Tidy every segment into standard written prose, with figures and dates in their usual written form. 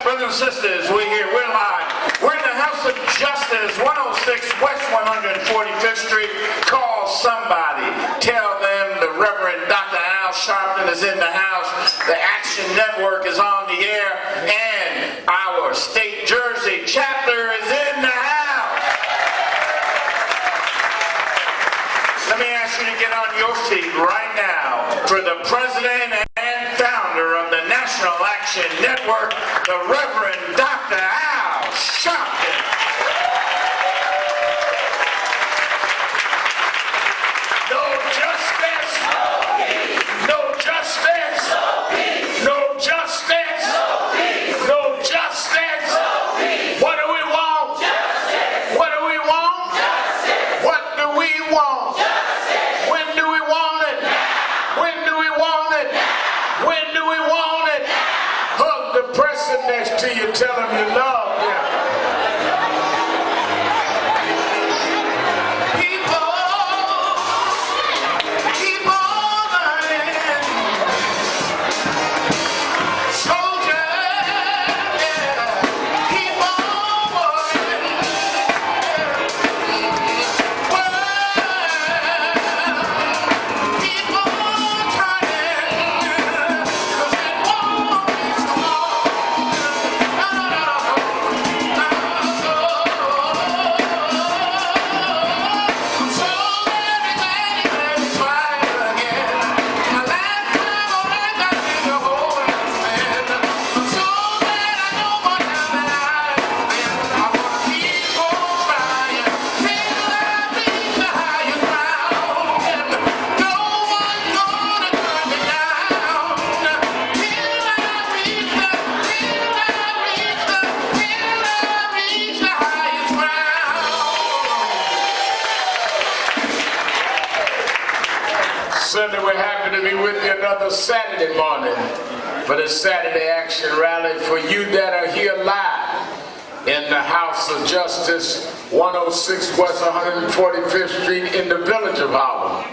Brothers and sisters, we're here, we're live. We're in the House of Justice, 106 West 145th Street. Call somebody. Tell them the Reverend Dr. Al Sharpton is in the house. The Action Network is on the air. And our State Jersey chapter is in the house. Let me ask you to get on your feet right now for the president and founder of the National Action Network, the Reverend Dr. Al Sharpton. No justice. No justice. No justice. No justice. What do we want? What do we want? What do we want? When do we want it? When do we want it? When do we want it? Hug the person next to you, tell them you love them. Keep on running. Soldiers, yeah. Keep on working. Keep on trying. 'Cause it won't be so long. So many things try again. My last time I got to hold hand. I'm so glad I know what I wanna keep on trying till I reach the highest mountain. No one's gonna turn me down till I reach the highest ground. Certainly we're happy to be with you another Saturday morning for the Saturday Action Rally. For you that are here live in the House of Justice, 106 West 145th Street in the Village of Harlem.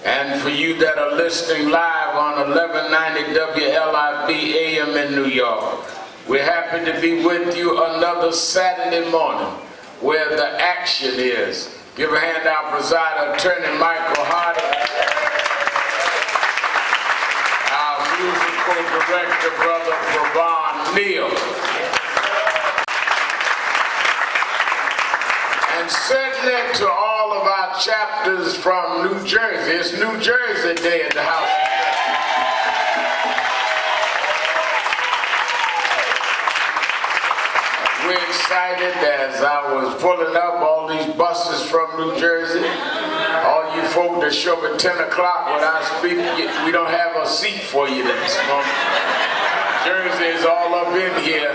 And for you that are listening live on 1190 WLIB AM in New York. We're happy to be with you another Saturday morning where the action is. Give a hand out, Presider Attorney Michael Hardy. Our musical director, Brother Pravon Neal. And certainly to all of our chapters from New Jersey. It's New Jersey Day at the House. We're excited as I was pulling up all these buses from New Jersey. All you folk that show up at 10 o'clock when I speak, we don't have a seat for you this morning. Jersey is all up in here.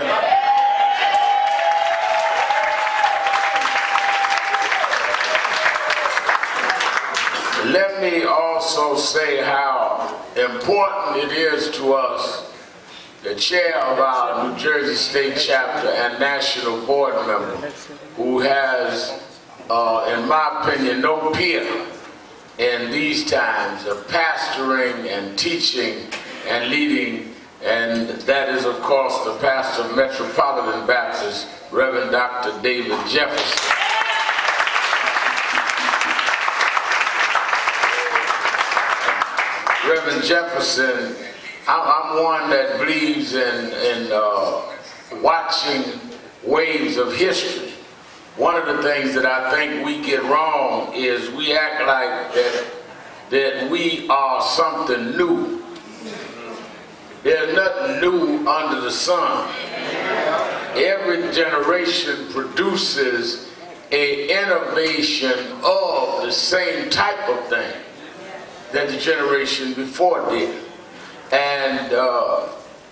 Let me also say how important it is to us, the chair of our New Jersey State Chapter and National Board member, who has, in my opinion, no peer in these times of pastoring and teaching and leading, and that is, of course, the pastor of Metropolitan Baptist, Reverend Dr. David Jefferson. Reverend Jefferson, I'm one that believes in watching waves of history. One of the things that I think we get wrong is we act like that we are something new. There's nothing new under the sun. Every generation produces an innovation of the same type of thing that the generation before did. And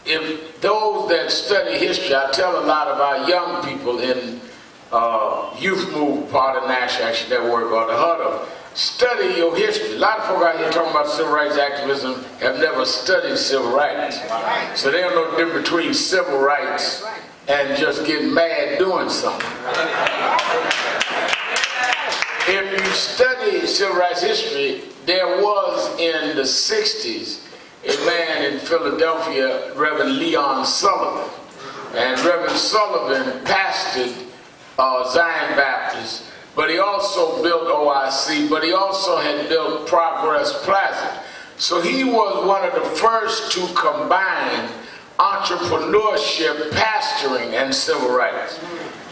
if those that study history, I tell a lot of our young people in Youth Move, part of National Action Network or the Huddle, study your history. A lot of folk out here talking about civil rights activism have never studied civil rights. So they don't know the difference between civil rights and just getting mad doing something. If you study civil rights history, there was in the 60s a man in Philadelphia, Reverend Leon Sullivan, And Reverend Sullivan pastored Zion Baptist, but he also built OIC, but he also had built Progress Plaza. So he was one of the first to combine entrepreneurship, pastoring, and civil rights.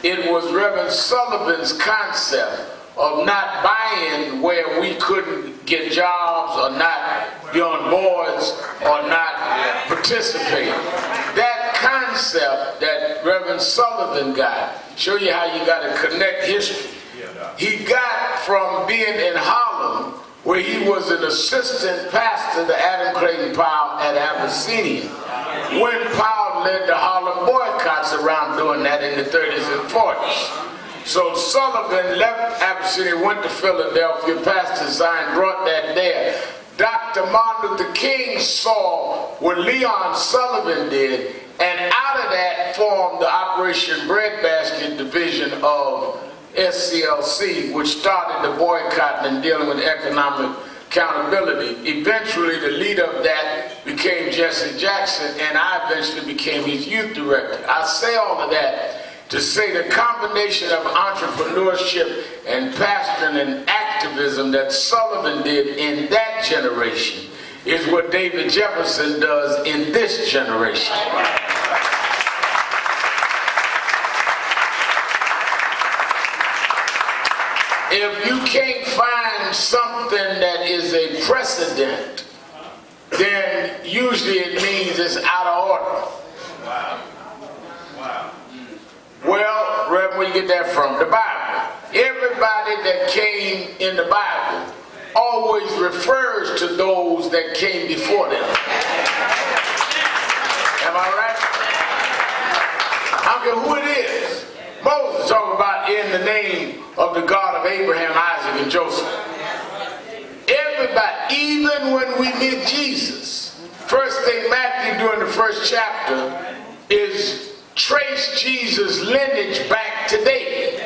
It was Reverend Sullivan's concept of not buying where we couldn't get jobs or not be on boards or not participate. That concept that Reverend Sullivan got, show you how you got to connect history. He got from being in Harlem, where he was an assistant pastor to Adam Clayton Powell at Abyssinia, when Powell led the Harlem boycotts around doing that in the 30s and 40s. So Sullivan left Abyssinia, went to Philadelphia, Pastor Zion brought that there. Dr. Martin Luther King saw what Leon Sullivan did, and out of that formed the Operation Breadbasket division of SCLC, which started the boycott and dealing with economic accountability. Eventually, the leader of that became Jesse Jackson, and I eventually became his youth director. I say all of that to say the combination of entrepreneurship and pastoring and activism that Sullivan did in that generation is what David Jefferson does in this generation. If you can't find something that is a precedent, then usually it means it's out of order. Wow. Wow. Well, Reverend, where you get that from? The Bible. Everybody that came in the Bible always refers to those that came before them. Am I right? I don't care who it is. Moses talking about in the name of the God of Abraham, Isaac, and Joseph. Everybody, even when we meet Jesus, first thing Matthew during the first chapter is trace Jesus' lineage back to David.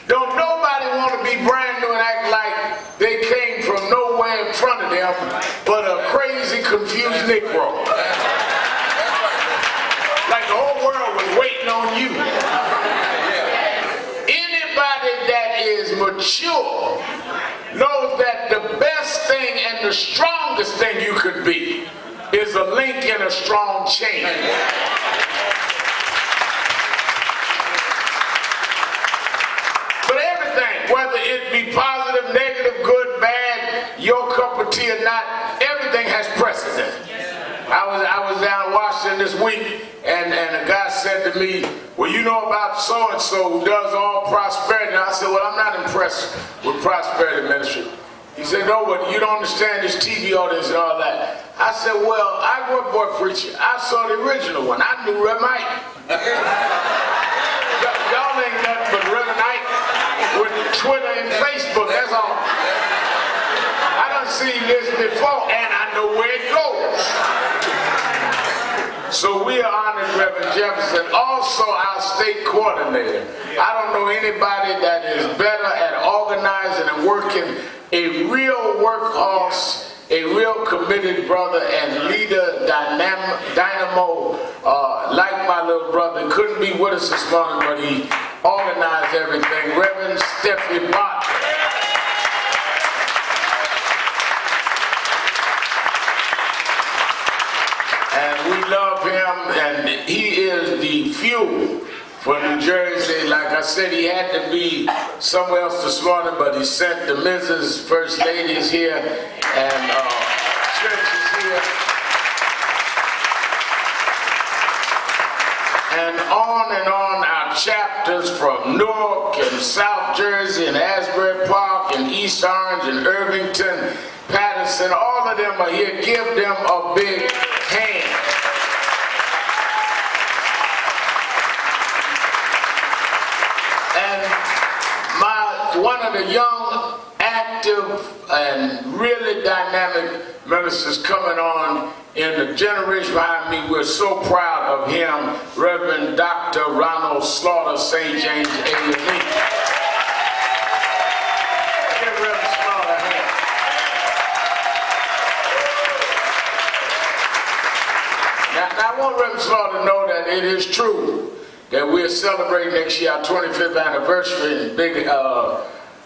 Don't nobody want to be brand new and act like they came from nowhere in front of them but a crazy, confused Negro. Like the whole world was waiting on you. Anybody that is mature knows that the best thing and the strongest thing you could be is a link in a strong chain. But everything, whether it be positive, negative, good, bad, your cup of tea or not, everything has precedent. I was down in Washington this week, and a guy said to me, well, you know about so-and-so who does all prosperity. And I said, well, I'm not impressed with prosperity ministry. He said, no, but you don't understand this TV audience and all that. I said, well, I grew up boy preacher. I saw the original one. I knew Rev Ike. Y'all ain't nothing but Rev Ike with Twitter and Facebook, that's all. I done seen this before, and I know where it goes. So we are honored Reverend Jefferson, also our state coordinator. I don't know anybody that is better at organizing and working, a real workhorse, a real committed brother and leader, dynamo, like my little brother. Couldn't be with us this morning, but he organized everything. Reverend Stephanie Bartlett. And we love him, and he is the fuel for New Jersey. Like I said, he had to be somewhere else this morning, but he sent the Mrs. First Ladies here, and church is here. And on our chapters from Newark and South Jersey and Asbury Park and East Orange and Irvington, Patterson, all of them are here. Give them a big hand. And one of the young, active, and really dynamic ministers coming on in the generation behind me, we're so proud of him, Reverend Dr. Ronald Slaughter, St. James A&E. Give Reverend Slaughter a hand. Now I want Reverend Slaughter to know that it is true that we're celebrating next year our 25th anniversary and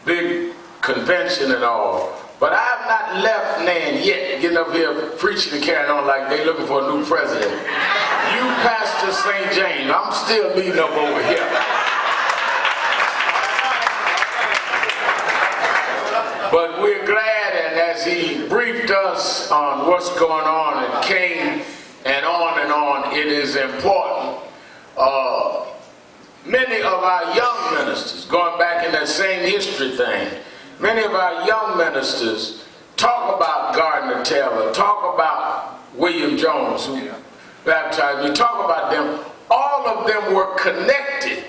big convention and all. But I have not left Nan yet, getting up here preaching and carrying on like they looking for a new president. You, Pastor St. James, I'm still leading up over here. But we're glad, and as he briefed us on what's going on at Cain and on, it is important. Many of our young ministers, going back in that same history thing, many of our young ministers talk about Gardner Taylor, talk about William Jones, who baptized me, talk about them. All of them were connected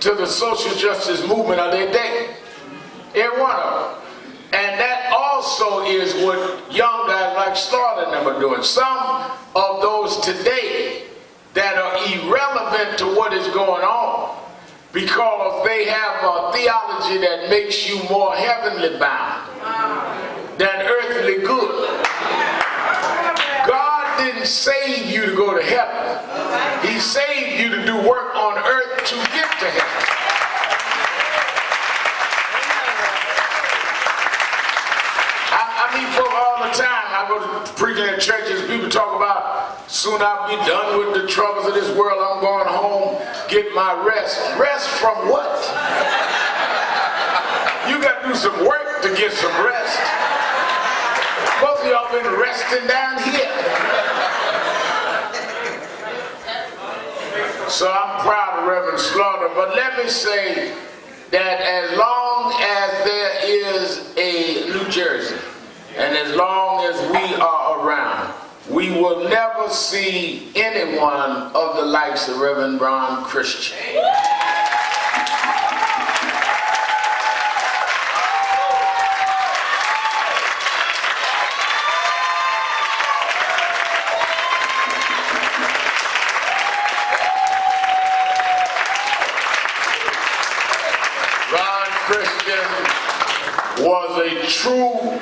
to the social justice movement of their day. Every one of them. And that also is what young guys like Slaughter and them are doing. Some of those today that are irrelevant to what is going on because they have a theology that makes you more heavenly bound than earthly good. God didn't save you to go to heaven. He saved you to do work on earth to get to heaven. I meet folk all the time. I go to preaching at churches. People talk about, soon I'll be done with the troubles of this world. I'm going home, get my rest. Rest from what? You got to do some work to get some rest. Most of y'all been resting down here. So I'm proud of Reverend Slaughter. But let me say that as long as there is a New Jersey, and as long as we are around, we will never see anyone of the likes of Reverend Ron Christian. Ron Christian was a true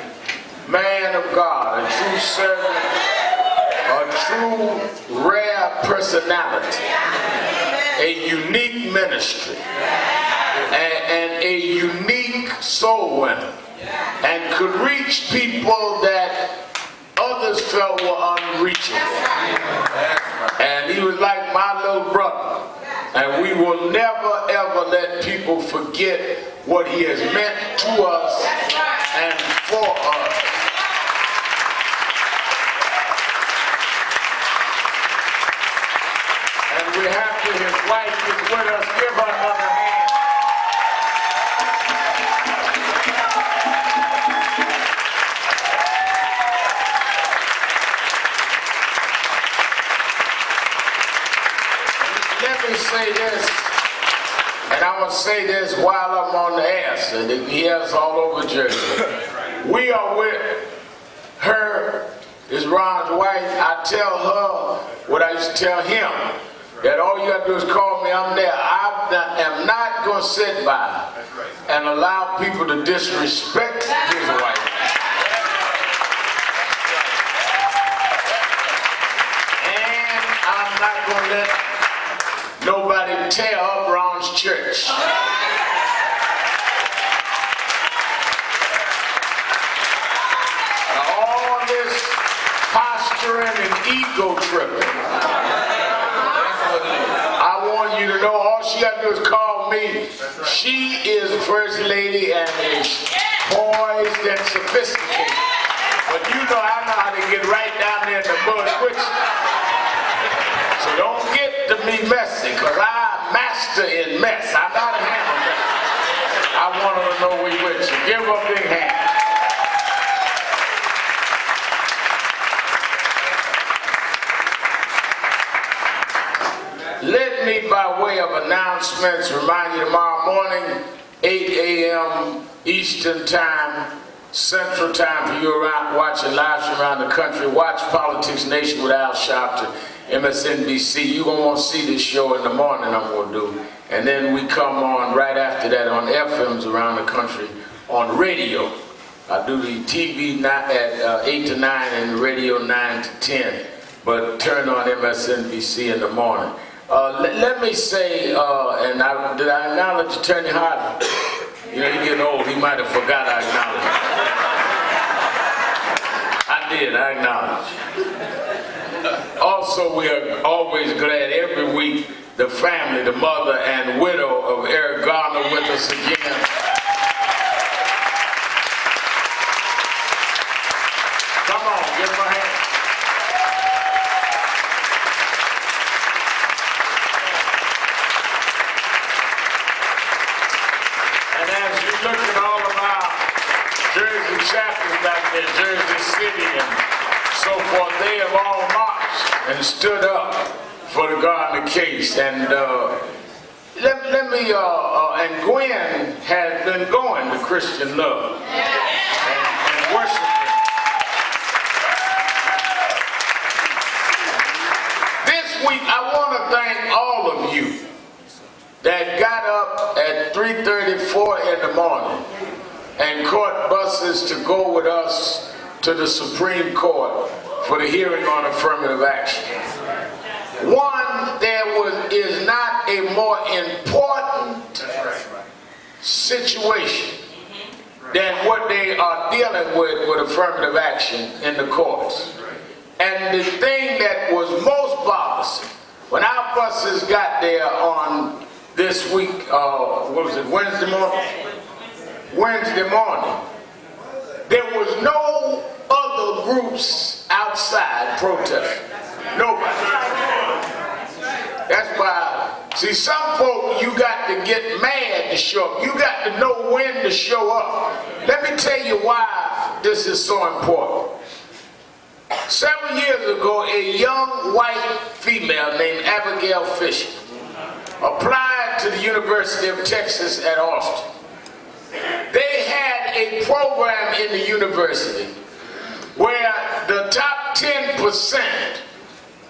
man of God, a true servant, a true rare personality, a unique ministry, and a unique soul winner, and could reach people that others felt were unreachable. And he was like my little brother, and we will never ever let people forget what he has meant to us and for us. We're happy his wife is with us. Give her another hand. Let me say this, and I want to say this while I'm on the air, so they can hear us all over Jersey. We are with her, is Ron's wife. I tell her what I used to tell him. That all you got to do is call me, I'm there. I am not going to sit by and allow people to disrespect his wife. And I'm not going to let nobody tear up Ron's church. All this posturing and ego tripping. You to know all she got to do is call me. She is the first lady and is poised and sophisticated. But you know I know how to get right down there in the mud with you. So don't get to me messy, because I master in mess. I know how to handle mess. I want her to know we with you. Give her a big hand. Let me, by way of announcements, remind you tomorrow morning, 8 a.m. Eastern Time, Central Time for you around watching live stream around the country. Watch Politics Nation with Al Sharpton, MSNBC. You're going to want to see this show in the morning I'm going to do. And then we come on right after that on FMs around the country on radio. I do the TV at 8 to 9 and the radio 9 to 10. but turn on MSNBC in the morning. Let me say, did I acknowledge Attorney Harden? You know, he's getting old, he might have forgot I acknowledged. I acknowledge. Also, we are always glad every week the family, the mother and widow of Eric Garner with us again. Come on, give him a hand. And as you look at all of our Jersey chapters back there, Jersey City and so forth, they have all marched and stood up for the Gardner case. And and Gwen has been going to Christian Love and worshiping. This week, I want to thank all of you that got up at 3:34 in the morning and caught buses to go with us to the Supreme Court for the hearing on affirmative action. One, there is not a more important situation than what they are dealing with affirmative action in the courts. And the thing that was most bothersome, when our buses got there on this week, what was it, Wednesday morning, there was no other groups outside protesting. Nobody. That's why, see, some folk, you got to get mad to show up. You got to know when to show up. Let me tell you why this is so important. Several years ago, a young white female named Abigail Fisher applied to the University of Texas at Austin. They had a program in the university where the top 10%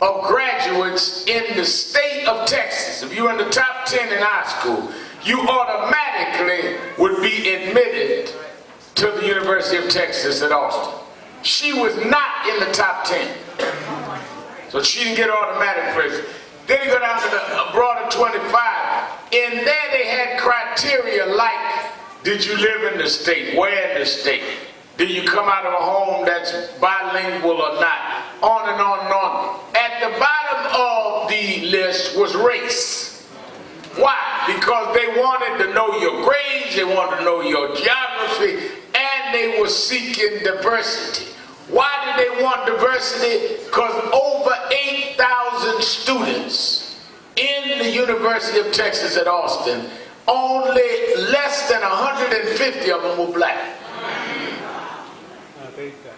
of graduates in the state of Texas, if you're in the top 10 in high school, you automatically would be admitted to the University of Texas at Austin. She was not in the top 10, so she didn't get automatic place. Then you go down to the broader 25. In there they had criteria like, did you live in the state? Where in the state? Did you come out of a home that's bilingual or not? On and on and on. At the bottom of the list was race. Why? Because they wanted to know your grades, they wanted to know your geography, and they were seeking diversity. Why did they want diversity? Because over 8,000 students in the University of Texas at Austin, only less than 150 of them were black.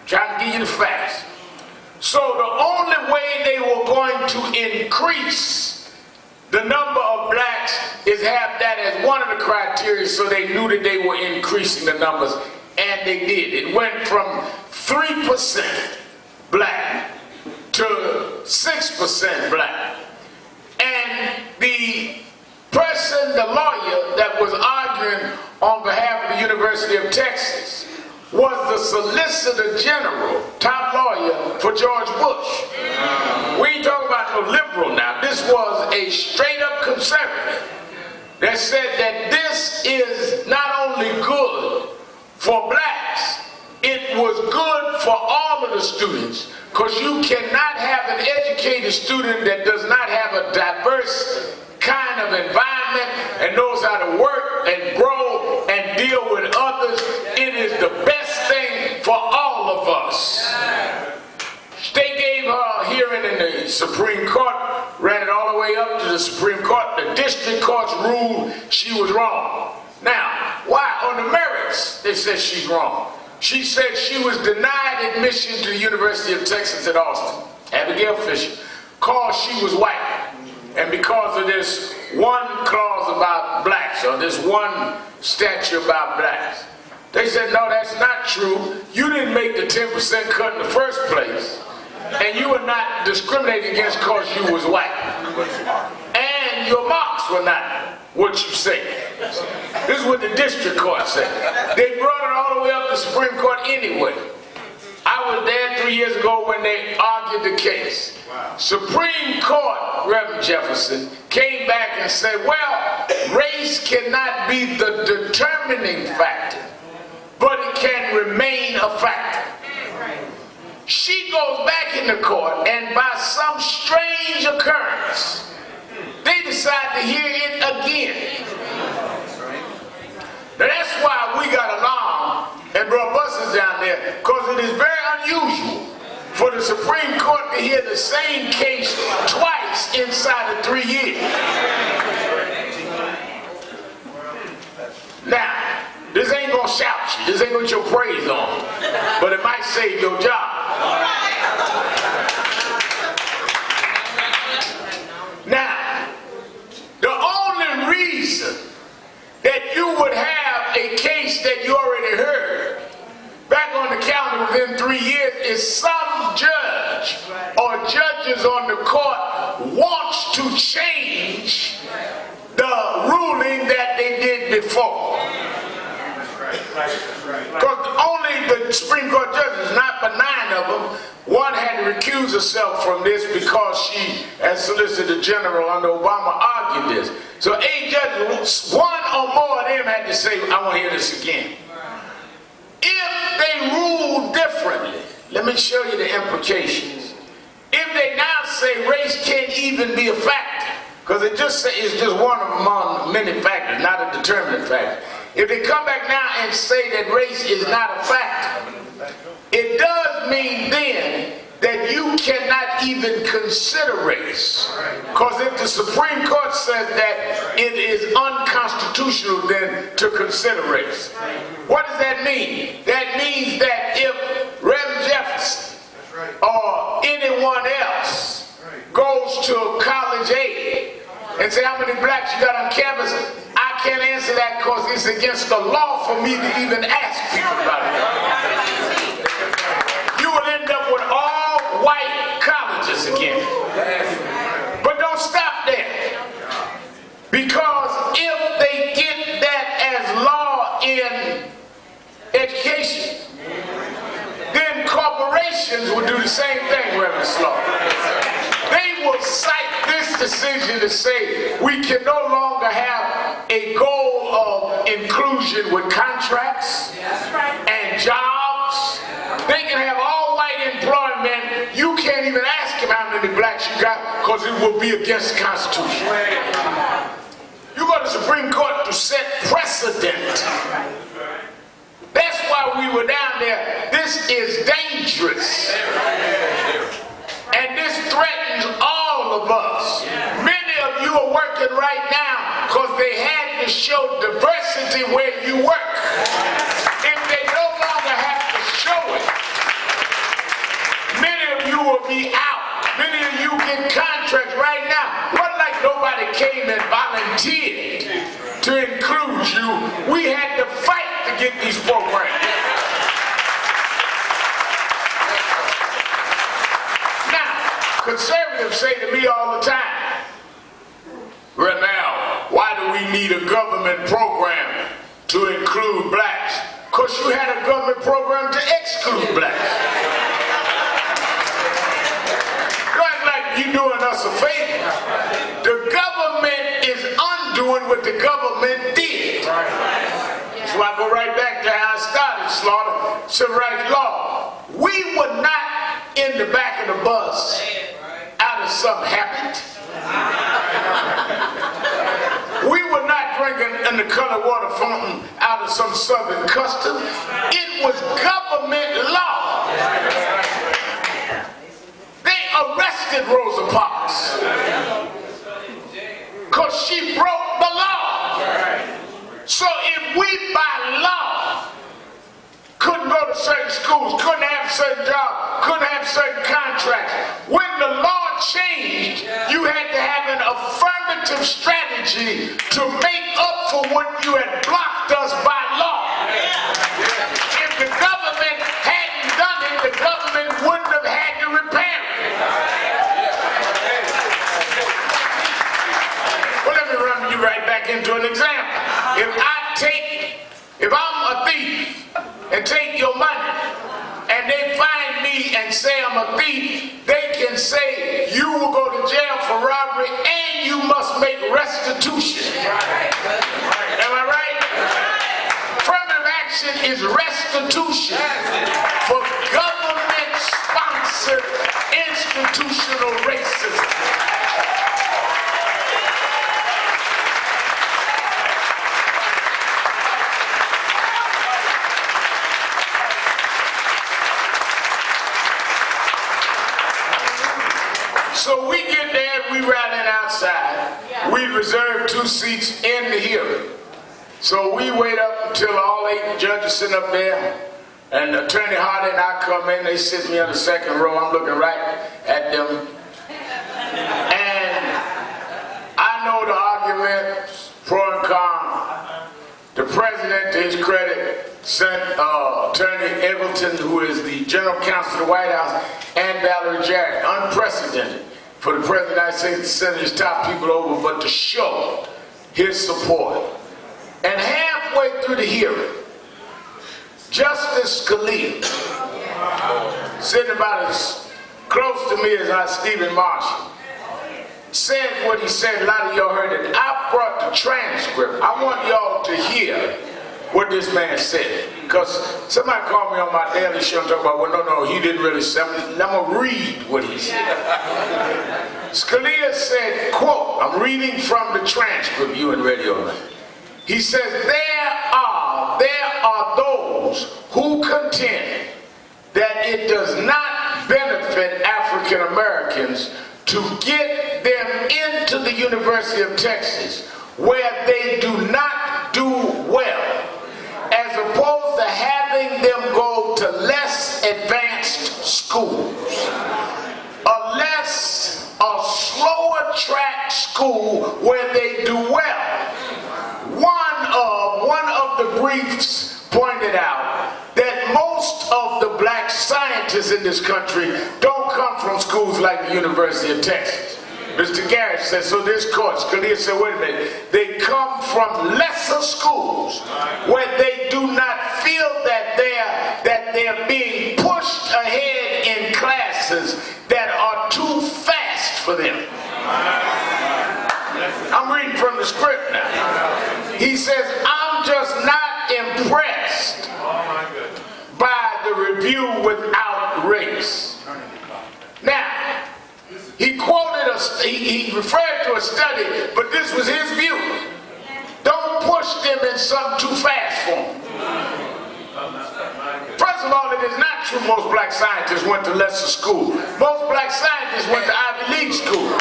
Trying to give you the facts. So the only way they were going to increase the number of blacks is have that as one of the criteria, so they knew that they were increasing the numbers, and they did. It went from 3% black to 6% black. And the person, the lawyer that was arguing on behalf of the University of Texas was the Solicitor General, top lawyer for George Bush. We ain't talking about no liberal now. This was a straight up conservative that said that this is not only good for blacks, it was good for all of the students, because you cannot have an educated student that does not have a diverse kind of environment and knows how to work and grow and deal with others. It is the best thing for all of us. They gave her a hearing in the Supreme Court, ran it all the way up to the Supreme Court. The district courts ruled she was wrong. Now, why? On the merits, they said she's wrong. She said she was denied admission to the University of Texas at Austin, Abigail Fisher, because she was white. And because of this one clause about blacks, or this one statute about blacks. They said, no, that's not true. You didn't make the 10% cut in the first place. And you were not discriminated against because you was white. And your marks were not what you say. This is what the district court said. They brought it all the way up to the Supreme Court anyway. I was there 3 years ago when they argued the case. Wow. Supreme Court, Reverend Jefferson, came back and said, well, race cannot be the determining factor, but it can remain a factor. She goes back in the court, and by some strange occurrence, they decide to hear it again. Now that's why we got alarmed and brought buses down there, because it is very unusual for the Supreme Court to hear the same case twice inside of 3 years. Now, this ain't gonna shout you, this ain't gonna get your praise on, but it might save your job. Now, the only reason that you would have a case that you already heard back on the calendar within 3 years is some judge or judges on the court wants to change the ruling that they did before. Because only the Supreme Court judges, not but 9 of them, one had to recuse herself from this because she, as Solicitor General under Obama, argued this. So 8 judges, 1 or more of them had to say, I want to hear this again. If they rule differently, let me show you the implications. If they now say race can't even be a factor, because it just say it's just one among many factors, not a determinant factor. If they come back now and say that race is not a factor, it does mean then that you cannot even consider race. Because if the Supreme Court says that it is unconstitutional then to consider race. What does that mean? That means that if Reverend Jefferson or anyone else goes to college aid and say how many blacks you got on campus, I can't answer that because it's against the law for me to even ask people about it. You will end up with all white colleges again. But don't stop there. Because if they get that as law in education, then corporations will do the same thing, Reverend Slaughter. They will cite this decision to say we can no longer have a goal of inclusion with contracts and jobs. They can have all white employment. You can't even ask him how many blacks you got because it will be against the Constitution. You go to the Supreme Court to set precedent. That's why we were down there. This is dangerous. And this threatens all of us. Many of you are working right now because they had to show diversity where you work. If they no longer have to show it, many of you will be out. Many of you get contracts right now. Wasn't like nobody came and volunteered to include you. We had to fight to get these programs. Conservatives say to me all the time, right now, why do we need a government program to include blacks? Because you had a government program to exclude blacks. You act like you're doing us a favor. The government is undoing what the government did. So I go right back to how I started, Slaughter, civil rights law. We were not in the back of the bus out of some habit. We were not drinking in the colored water fountain out of some southern custom. It was government law. They arrested Rosa Parks because she broke the law. So if we by law couldn't go to certain schools, couldn't have certain jobs, couldn't have certain contracts, when the law changed, you had to have an affirmative strategy to make up for what you had blocked us by law. If the government hadn't done it, the government wouldn't have had to repair it. Well, let me run you right back into an example. If I'm a thief and take your money, and they find me and say I'm a thief, they can say you will go to jail for robbery and you must make restitution. Am I right? Affirmative action is restitution for government-sponsored institutional racism. So we get there, we rallying outside. We reserve 2 seats in the hearing. So we wait up until all 8 judges sitting up there, and Attorney Hardy and I come in. They sit me on the second row. I'm looking right at them, and I know the arguments, pro and con. The president, to his credit, sent Attorney Eggleton, who is the general counsel of the White House, and Valerie Jarrett. Unprecedented for the president of the United States to send his top people over, but to show his support. And halfway through the hearing, Justice Scalia, sitting about as close to me as Stephen Marshall, said what he said. A lot of y'all heard it. I brought the transcript. I want y'all to hear what this man said. Because somebody called me on my daily show and talked about, well, no, he didn't really say. I'm going to read what he said. Scalia said, quote, I'm reading from the transcript, you in Radio Land. He says, there are those who contend that it does not benefit African Americans to get them into the University of Texas, where they do not do well, as opposed to having them go to less advanced schools, a slower track school where they do well. One of the briefs pointed out that most of the black scientists in this country don't come from schools like the University of Texas. Mr. Garrett said, so this court, Scalia said, wait a minute, they come from lesser schools where they do not feel that they're being pushed ahead in classes that are too fast for them. I'm reading from the script now. He says, I'm just not impressed by the review without race. Now, he he referred to a study, but this was his view. Don't push them in some too fast form. First of all, it is not true most black scientists went to lesser school. Most black scientists went to Ivy League school.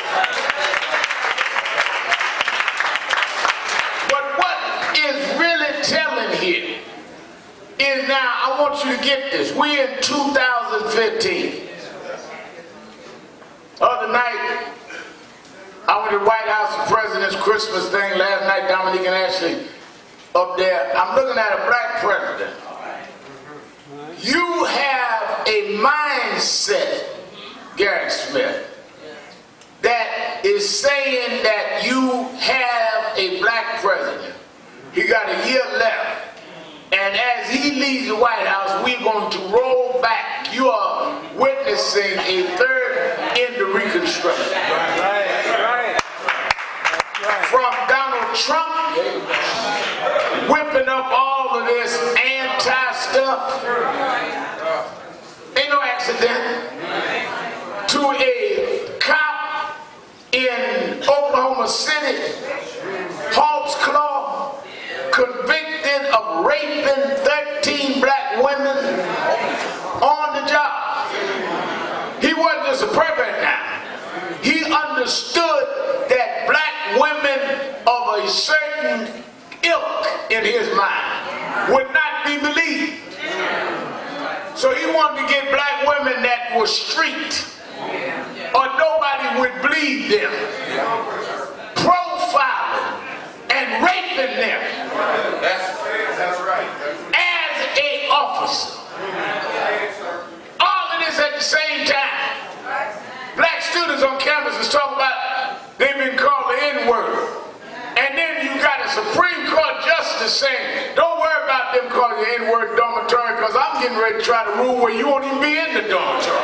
But what is really telling here is, now I want you to get this. We're in 2015. Other night, I went to the White House, the President's Christmas thing last night. Dominique and Ashley up there. I'm looking at a black president. You have a mindset, Garrett Smith, that is saying that you have a black president. He got a year left. And as he leaves the White House, we're going to roll back. You are witnessing a third end of Reconstruction. Right. From Donald Trump whipping up all of this anti-stuff, ain't no accident, to a cop in Oklahoma City, Hawks Claw, convicted of raping 13 black women on the job. He wasn't just a pervert now. He understood that black women of a certain ilk in his mind would not be believed. So he wanted to get black women that were street, or nobody would believe them, profiling and raping them. That's right. As a officer. All of this at the same time. Black students on campus is talking about they've been called the N-word. And then you got a Supreme Court justice saying, don't worry about them calling you N-word dormitory, because I'm getting ready to try to rule where you won't even be in the dormitory.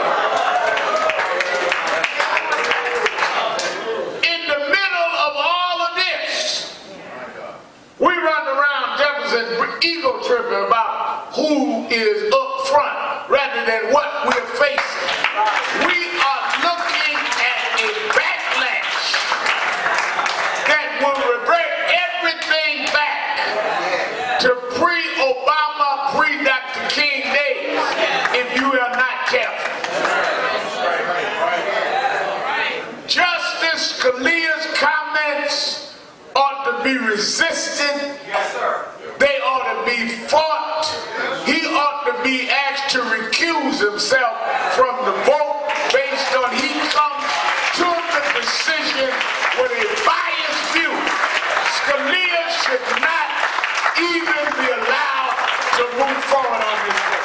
In the middle of all of this, we run around Jefferson ego tripping about who is up front rather than what we're facing. We are looking at a backlash that will revert everything back to pre-Obama, pre-Dr. King days if you are not careful. Justice Scalia's comments ought to be resisted. Yes, sir. They ought to be fought. He ought to be asked to recuse himself from the vote based on he comes to the decision with a biased view. Scalia should not even be allowed to move forward on this vote.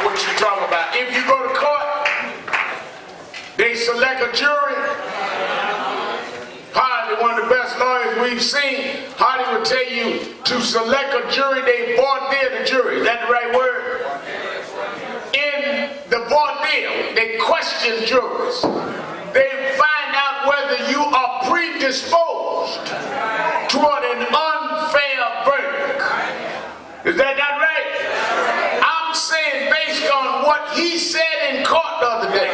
What you talking about? If you go to court, they select a jury. Hardy, one of the best lawyers we've seen, Hardy would tell you to select a jury, they voir dire the jury. Is that the right word? In the voir dire, they question jurors. They find out whether you are predisposed toward an unfair verdict. Is that not right? I'm saying based on what he said in court the other day,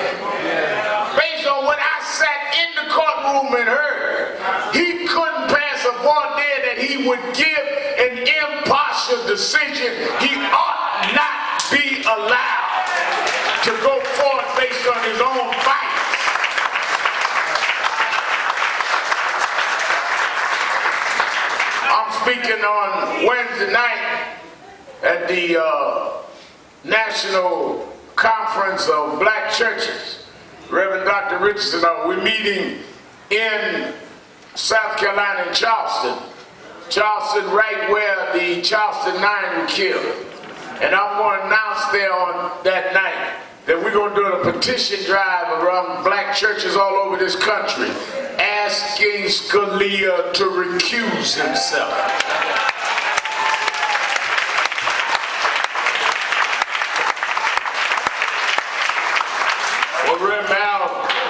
based on what I sat in the courtroom and heard, he couldn't pass a voir dire that he would give an impartial decision. He ought not be allowed to go forward based on his own bias. I'm speaking on Wednesday night at the National Conference of Black Churches. Reverend Dr. Richardson, we're meeting in South Carolina in Charleston. Charleston, right where the Charleston 9 were killed. And I'm going to announce there on that night that we're going to do a petition drive around black churches all over this country asking Scalia to recuse himself.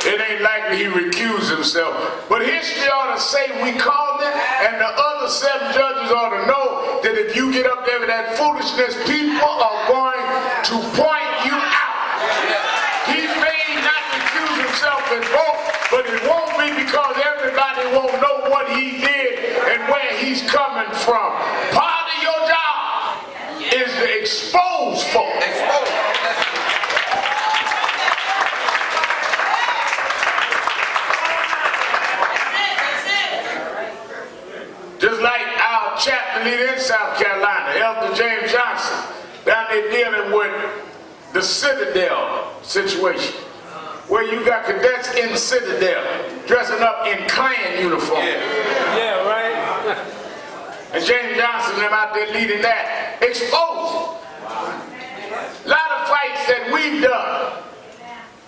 It ain't likely he recused himself. But history ought to say we called it, and the other 7 judges ought to know that if you get up there with that foolishness, people are going to point you out. He may not recuse himself and vote, but it won't be because everybody won't know what he did and where he's coming from. Part of your job is to expose folks. Just like our chapter leader in South Carolina, Elder James Johnson, down there dealing with the Citadel situation, where you got cadets in the Citadel dressing up in Klan uniform. Yeah, right. And James Johnson and them out there leading that, exposing. A lot of fights that we've done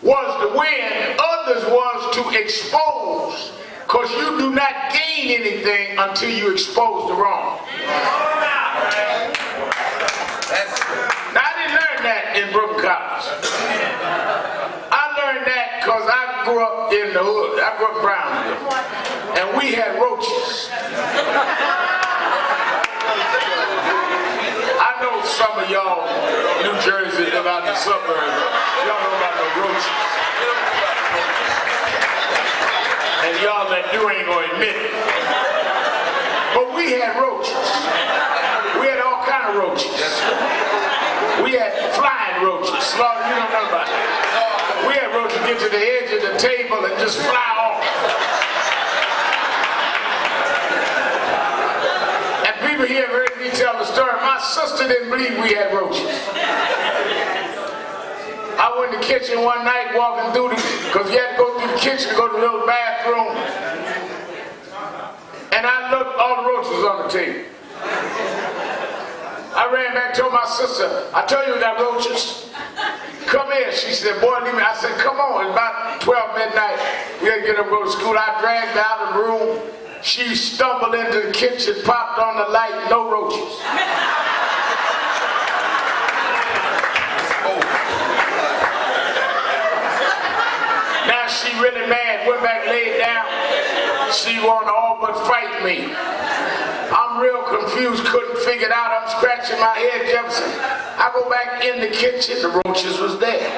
was to win, others was to expose. Because you do not gain anything until you expose the wrong. Now, I didn't learn that in Brooklyn College. I learned that because I grew up in the hood. I grew up in Brownsville. And we had roaches. I know some of y'all New Jersey live out in the suburbs. Y'all know about the roaches. And y'all that do ain't gonna admit it. But we had roaches. We had all kind of roaches. We had flying roaches. Slaughter, you don't know about it. We had roaches get to the edge of the table and just fly off. And people here have heard me tell the story. My sister didn't believe we had roaches. I went in the kitchen one night walking through because you had to go through the kitchen to go to the little bathroom. And I looked, all the roaches was on the table. I ran back and told my sister, I told you we got roaches. come here. She said, boy, leave me. I said, come on. It's about 12 midnight. We had to get up and go to school. I dragged her out of the room. She stumbled into the kitchen, popped on the light, no roaches. Now she really mad, went back, laid down. She wanted to all but fight me. I'm real confused, couldn't figure it out. I'm scratching my head, Jefferson. I go back in the kitchen, the roaches was there.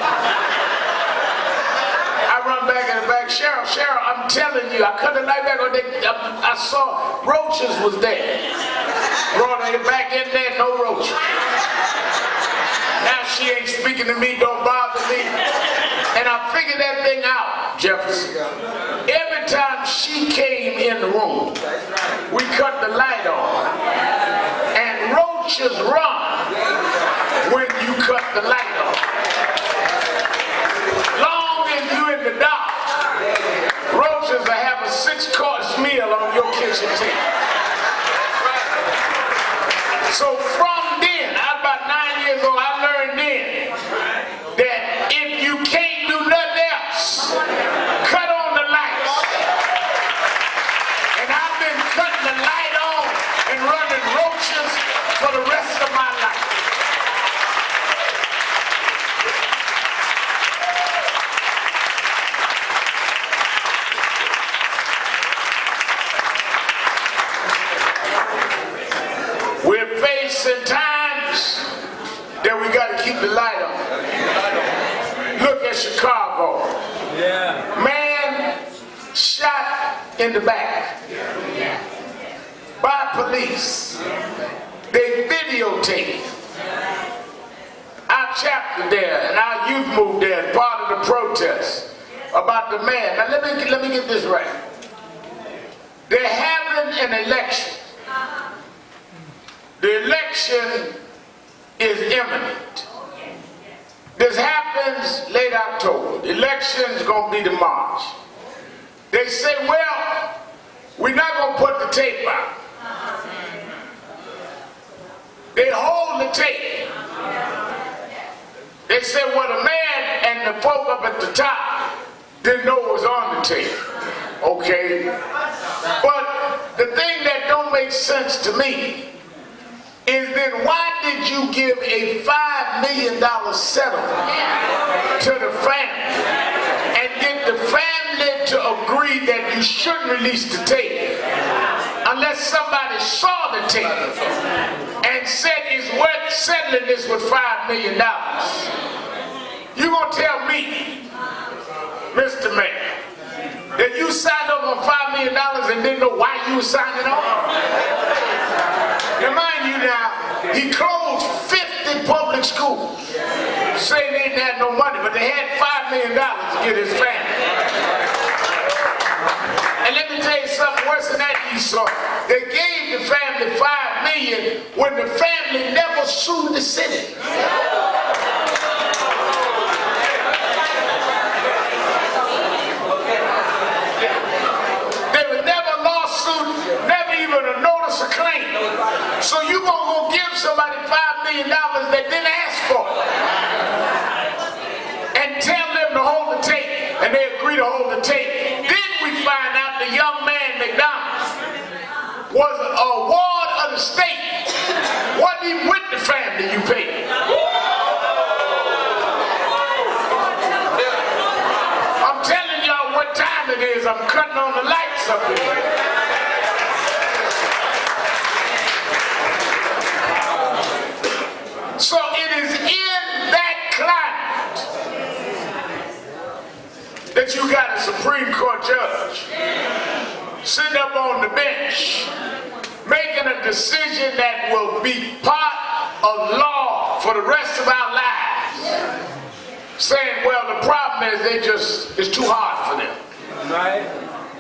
I run back in the back, Cheryl, I'm telling you, I cut the light back on. I saw roaches was there. Brought her back in there, no roaches. Now she ain't speaking to me, don't bother me. And I figured that thing out, Jefferson. Every time she came in the room, we cut the light on. And roaches run when you cut the light on. Long as you in the dark, roaches will have a 6-course meal on your kitchen table. So from then, I was about 9 years old, I learned then that if you can't do nothing else, cut on the lights. And I've been cutting the light on and running roaches for the rest of my life. We're facing times that we got to keep the light on. Look at Chicago. Yeah. Man shot in the back by police. They videotaped our chapter there and our youth moved there as part of the protest about the man. Now let me get this right. They're having an election. The election is imminent. This happens late October. The election's gonna be the March. They say, well, we're not gonna put the tape out. They hold the tape. They say, well, the man and the folk up at the top didn't know it was on the tape. Okay. But the thing that don't make sense to me is then why did you give a $5 million settlement to the family and get the family to agree that you shouldn't release the tape unless somebody saw the tape and said it's worth settling this with $5 million? You gonna tell me, Mr. Mayor, that you signed up on $5 million and didn't know why you were signing up? Now mind you now, he closed 50 public schools, saying they didn't have no money, but they had $5 million to get his family. And let me tell you something worse than that, Esau. They gave the family $5 million when the family never sued the city. Never even a notice of claim. So you gonna go give somebody $5 million that didn't ask for it and tell them to hold the tape, and they agree to hold the tape. Then we find out the young man McDonald was a ward of the state. Wasn't even with the family you paid. I'm telling y'all what time it is. I'm cutting on the lights up here. So it is in that climate that you got a Supreme Court judge sitting up on the bench making a decision that will be part of law for the rest of our lives, saying, well, the problem is it's too hard for them. Right.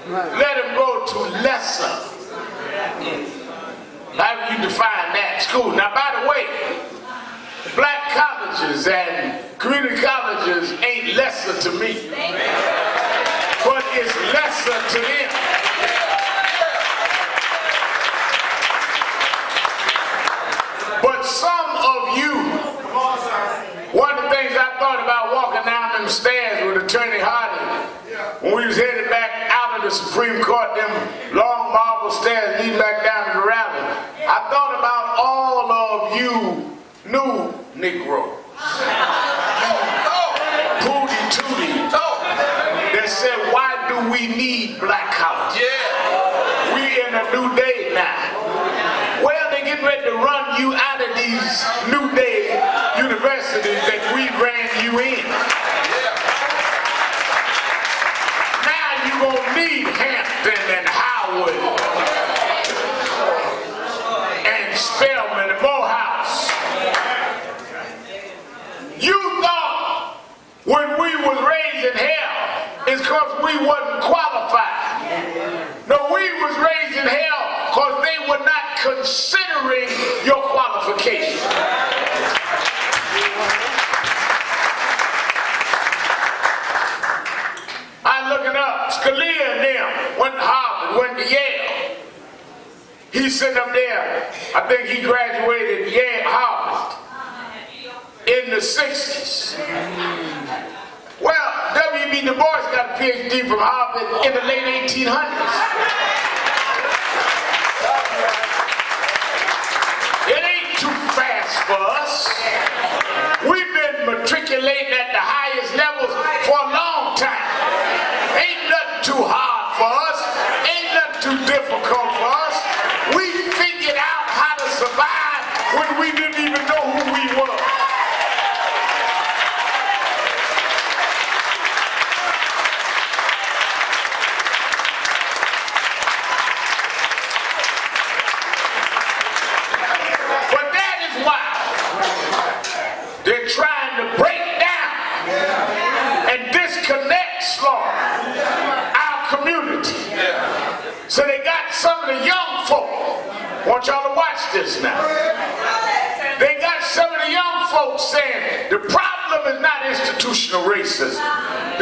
Let them go to lesser. How do you define that? School. Now, by the way, black colleges and community colleges ain't lesser to me, but it's lesser to them. But some of you, one of the things I thought about them stairs with Attorney Hardy when we was headed back out of the Supreme Court, them long marble stairs leading back down to the rally. I thought about all of you new Negroes. Pootie Tootie. That said, why do we need black colleges? We in a new day now. Well, they get ready to run you out of these new day universities that we ran you in. Now you're going to need Hampton and Howard and Spelman and Morehouse. You thought when we was raising hell it's because we wasn't qualified. No, we was raising hell because they were not considering your qualifications. I'm looking up. Scalia and them went to Harvard, went to Yale. He's sitting up there. I think he graduated Yale, Harvard in the 60s. Well, W.B. Du Bois got a PhD from Harvard in the late 1800s. It ain't too fast for us. We've been matriculating at the highest levels for a long time. Ain't nothing too hard for us. Ain't nothing too difficult for us. We figured out how to survive when we didn't even know who we were. They're trying to break down and disconnect, Lord, our community. So they got some of the young folk. I want y'all to watch this now. They got some of the young folks saying the problem is not institutional racism.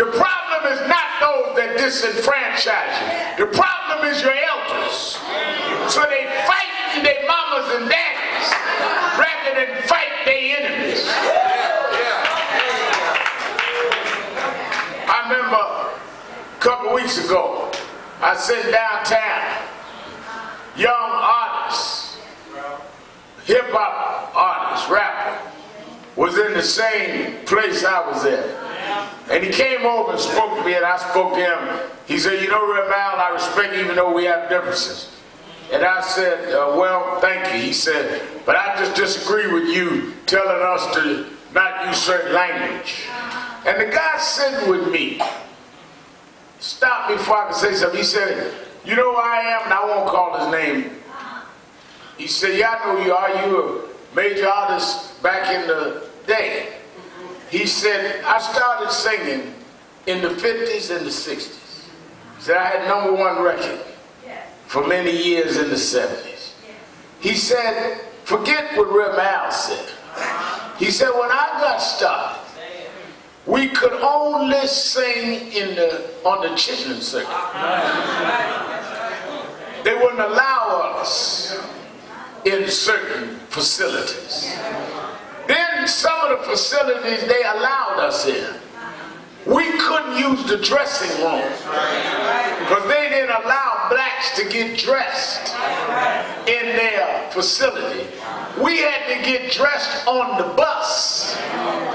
The problem is not those that disenfranchise you. The problem is your elders. So they fight their mamas and daddies rather than fight their enemies. I remember a couple weeks ago, I sat downtown, young artists, hip-hop artist, rapper, was in the same place I was at. And he came over and spoke to me, and I spoke to him. He said, you know, Reb Al, I respect you even though we have differences. And I said, well, thank you. He said, but I just disagree with you telling us to not use certain language. And the guy sitting with me stopped me before I could say something. He said, you know who I am? And I won't call his name. He said, yeah, I know you are. You a major artist back in the day. He said, I started singing in the 50s and the 60s. He said, I had #1 record for many years in the 70s. He said, forget what Reb Al said. He said, when I got started, we could only sing on the chitlin circuit. They wouldn't allow us in certain facilities. Then some of the facilities they allowed us in, we couldn't use the dressing room because they didn't allow blacks to get dressed in their facility. We had to get dressed on the bus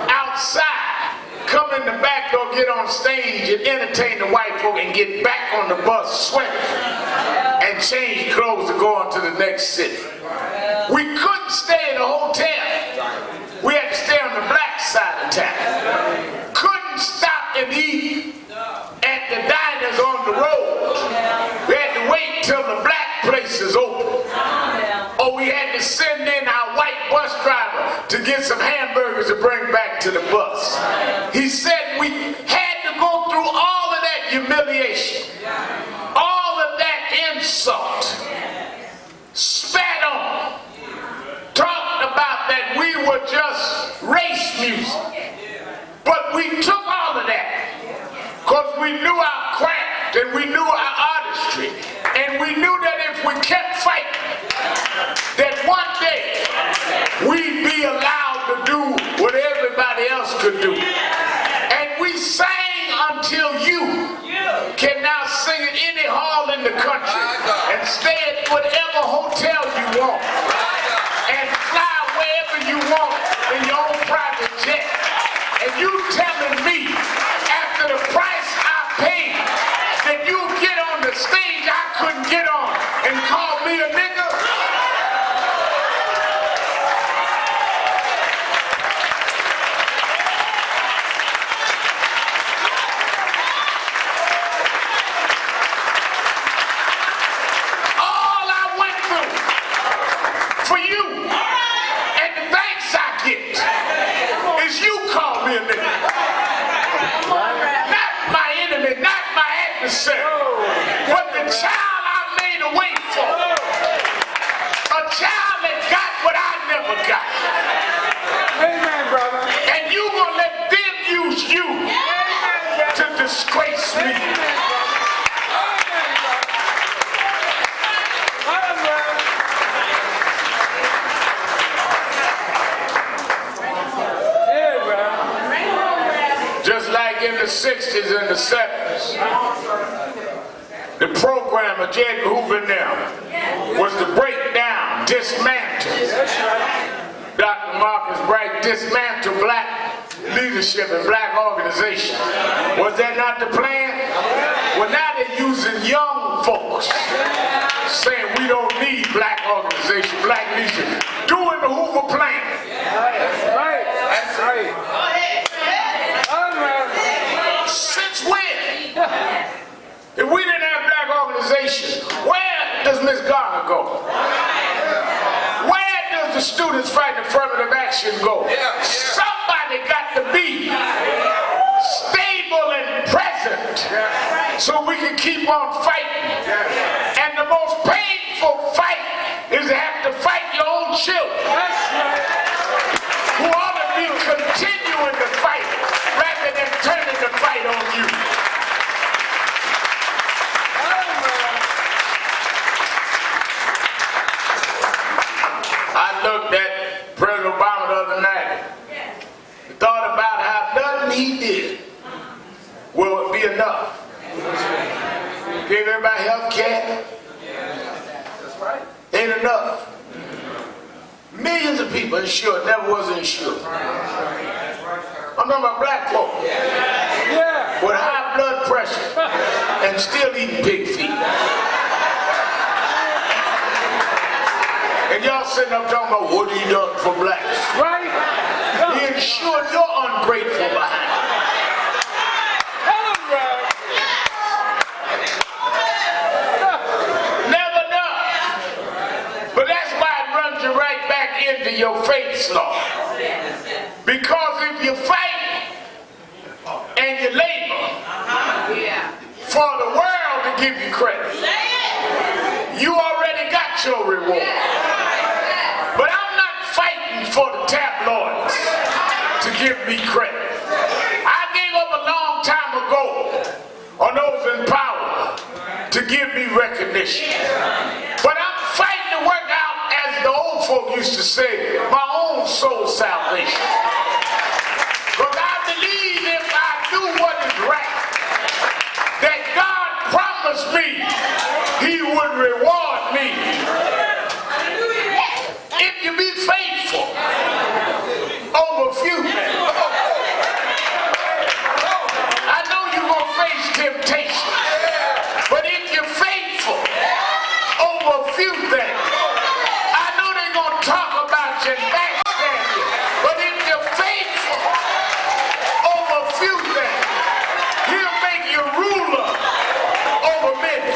outside, come in the back door, get on stage and entertain the white folk and get back on the bus sweating and change clothes to go on to the next city. We couldn't stay in a hotel. We had to stay on the black side of town. Couldn't stop and eat at the diners on the road. We had to wait till the black places open. Or we had to send in our white bus driver to get some hamburgers to bring back to the bus. He said we had to go through all of that humiliation, all of that insult, spat on, talked about that we were just race music. But we took all of that because we knew our craft and we knew our artistry, and we knew that if we kept fighting, that one day we'd be allowed to do what everybody else could do. And we hotel you want and fly wherever you want in your own private jet. And you telling me after the price I paid that you get on the stage I couldn't get on and call me a nigga? All I went through for you and the thanks I get is you call me a nigga. Not my enemy, not my adversary, but the child I made a way for. A child that got what I never got. Amen, brother. And you gonna let them use you to disgrace me. Just like in the 60s and the 70s, the program of J. Edgar Hoover and them was to break down, dismantle. Dr. Marcus Bright dismantle black leadership and black organization. Was that not the plan? Well, now they're using young folks saying we don't need black organization, black leadership. Doing the Hoover plan. That's right. That's right. Since when? If we didn't have black organization, where does Ms. Garner go? Where does the Students Fighting Affirmative Action go? Somebody got to be stable and present so we can keep on fighting. And the most painful fight is to have to fight your own children who ought to be continuing to fight rather than turning the fight on you. I looked at President Obama the other night and thought about how nothing he did will be enough. Give everybody health care. Ain't enough. Millions of people insured, never was insured. I'm talking about black folk with high blood pressure and still eating pig feet. And y'all sitting up talking about what he done for blacks. Right? He insured your ungrateful behind. Never enough. But that's why it runs you right back into your faith law. Because if you fight and you labor for the world to give you credit, you already got your reward. But I'm not fighting for the tabloids to give me credit. I gave up a long time ago on those in power to give me recognition. But I'm fighting to work out, as the old folk used to say, my own soul salvation. Because I believe if I do what is right, that God promised me he would reward me. If you be faithful over few things. I know you're going to face temptation, but if you're faithful over a few things, I know they're going to talk about you and backstab you, but if you're faithful over a few things, he'll make you ruler over many.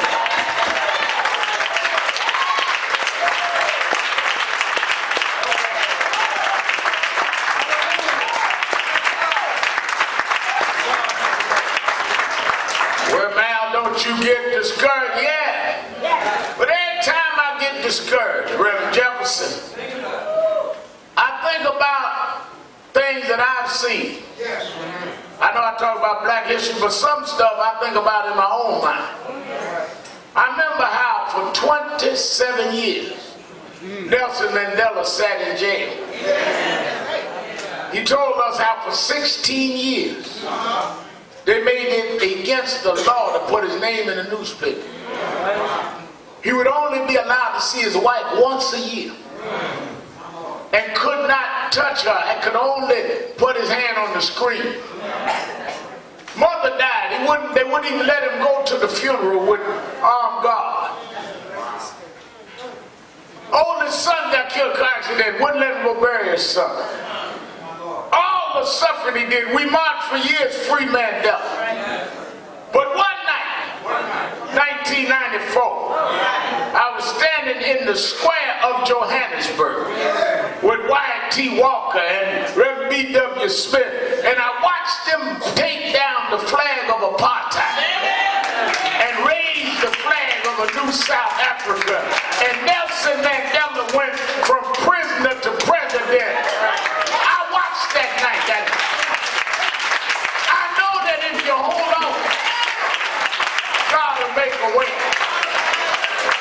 Well, Mal, don't you get discouraged yet? But every time I get discouraged, Reverend Jefferson, I think about things that I've seen. I know I talk about black history, but some stuff I think about in my own mind. I remember how for 27 years, Nelson Mandela sat in jail. He told us how for 16 years, they made it against the law to put his name in the newspaper. He would only be allowed to see his wife once a year and could not touch her and could only put his hand on the screen. Mother died. They wouldn't even let him go to the funeral with armed guard. Oldest son got killed in a car accident. Wouldn't let him go bury his son. All the suffering he did. We marched for years, free man death. But one night, 1994, I was standing in the square of Johannesburg with Wyatt T. Walker and Reverend B.W. Smith, and I watched them take down the flag of apartheid and raise the flag of a new South Africa. And Nelson Mandela went from prisoner to president. I watched that night. I know that if you hold on, God will make a way.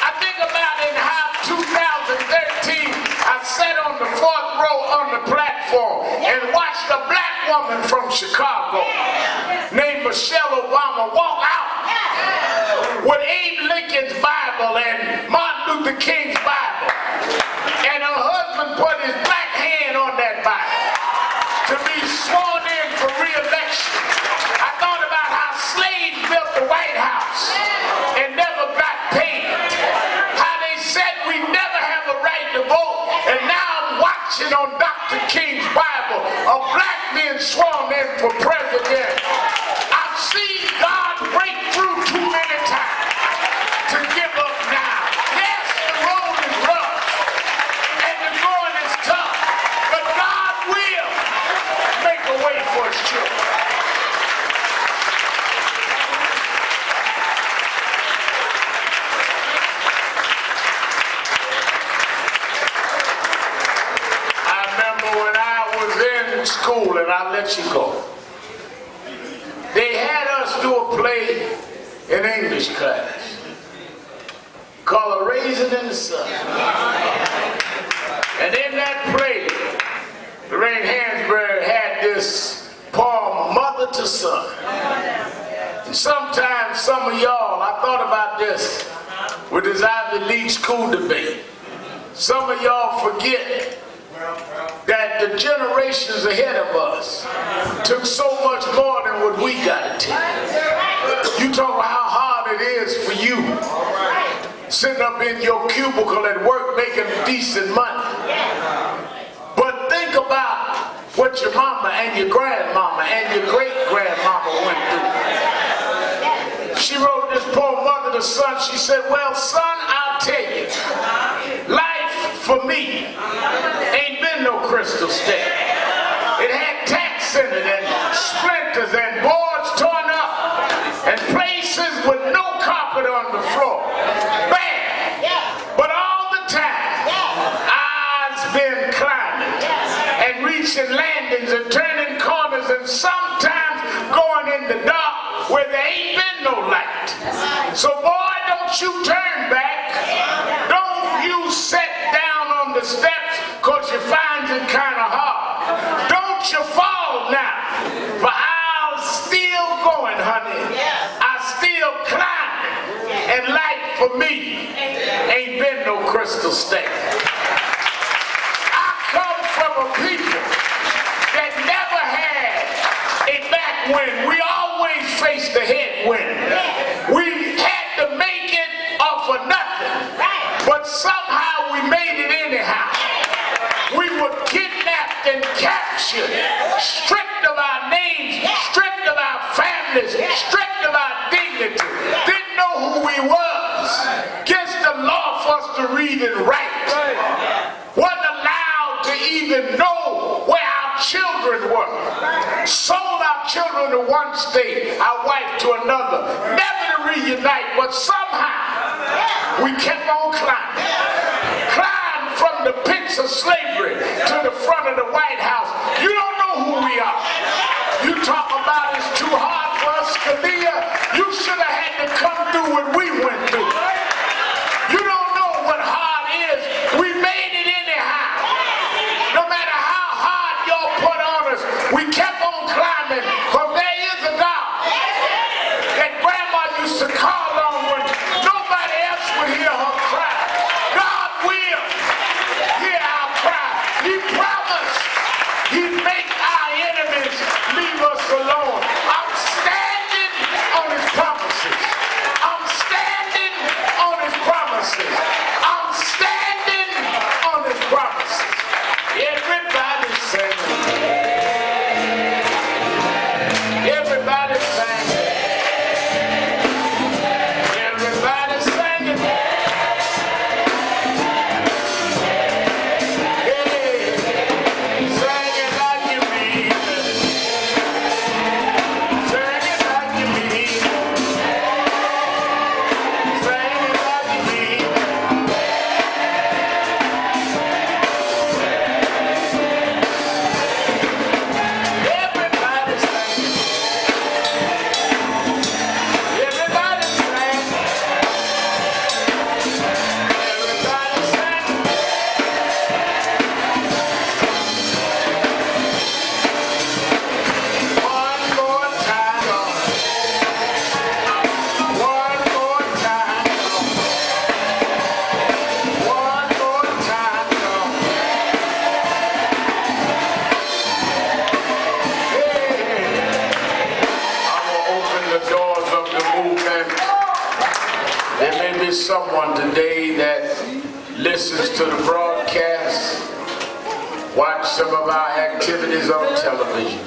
I think about in how 2013 I sat on the fourth row on the platform and watched a black woman from Chicago named Michelle Obama walk out with Abe Lincoln's Bible and Martin Luther King's Bible, and her husband put his black hand on that Bible to be sworn in for re-election. I thought about how slaves built the White House and never got paid, how they said we never have a right to vote, and now I'm watching on Dr. King's Bible a black man sworn in for president. I've seen God break through too many times to give up now. Yes, the road is rough and the going is tough, but God will make a way for his children. I remember when I was in school, and I'll let you go. They had us do a play in English class called A Raisin in the Sun. And in that play, Lorraine Hansberry had this poem, Mother to Son. And sometimes some of y'all, I thought about this with this Ivy League school debate. Some of y'all forget that the generations ahead of us took so much more than what we got to take. You talk about how hard it is for you sitting up in your cubicle at work making decent money. But think about what your mama and your grandmama and your great-grandmama went through. She wrote this poem, Mother to Son. She said, well, son, I'll tell you, life for me ain't been no crystal stair. It had tacks in it and splinters and boards torn up and places with no carpet on the floor. Bad. But all the time, I've been climbing and reaching landings and turning corners and sometimes going in the dark where there ain't been no light. So boy, don't you turn back. Don't you sit down on the steps because you find it kind of hard. Don't you fall now, for I'm still going, honey. I still climbing, and life for me ain't been no crystal stair. I come from a people that never had a backwind. We always faced the headwind. We had to make it off of nothing, but somehow we made it anyhow. We were kidnapped and captured, stripped of our names, stripped of our families, stripped of our dignity. Didn't know who we was. Against the law for us to read and write. Wasn't allowed to even know where our children were. Sold our children to one state, our wife to another. Never to reunite, but somehow we kept on climbing. Climbed from the pits of slavery to the front of the White House. You don't know who we are. You talk about it's too hard for us, Scalia. You should have had to come through what we went through. You don't know what hard is. We made it anyhow. No matter how hard y'all put on us, we kept on climbing, because there is a God that Grandma used to call on when nobody else would hear her is someone today that listens to the broadcast, watch some of our activities on television,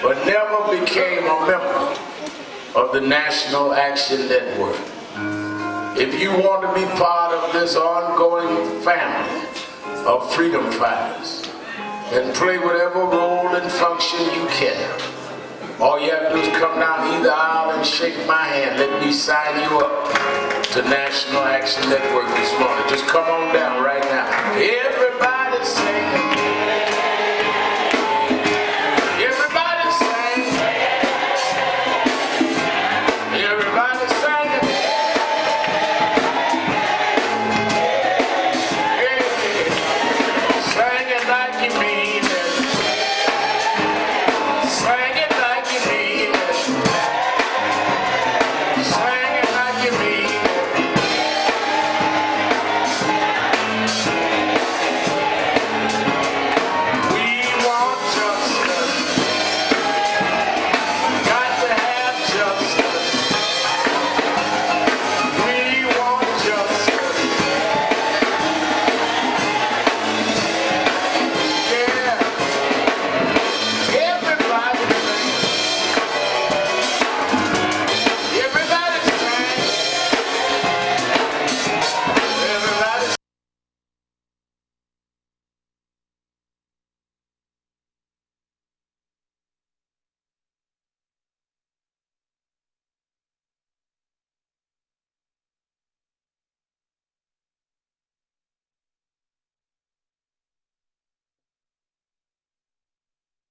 but never became a member of the National Action Network. If you want to be part of this ongoing family of freedom fighters and play whatever role and function you can, all you have to do is come down either aisle and shake my hand. Let me sign you up to National Action Network this morning. Just come on down right now.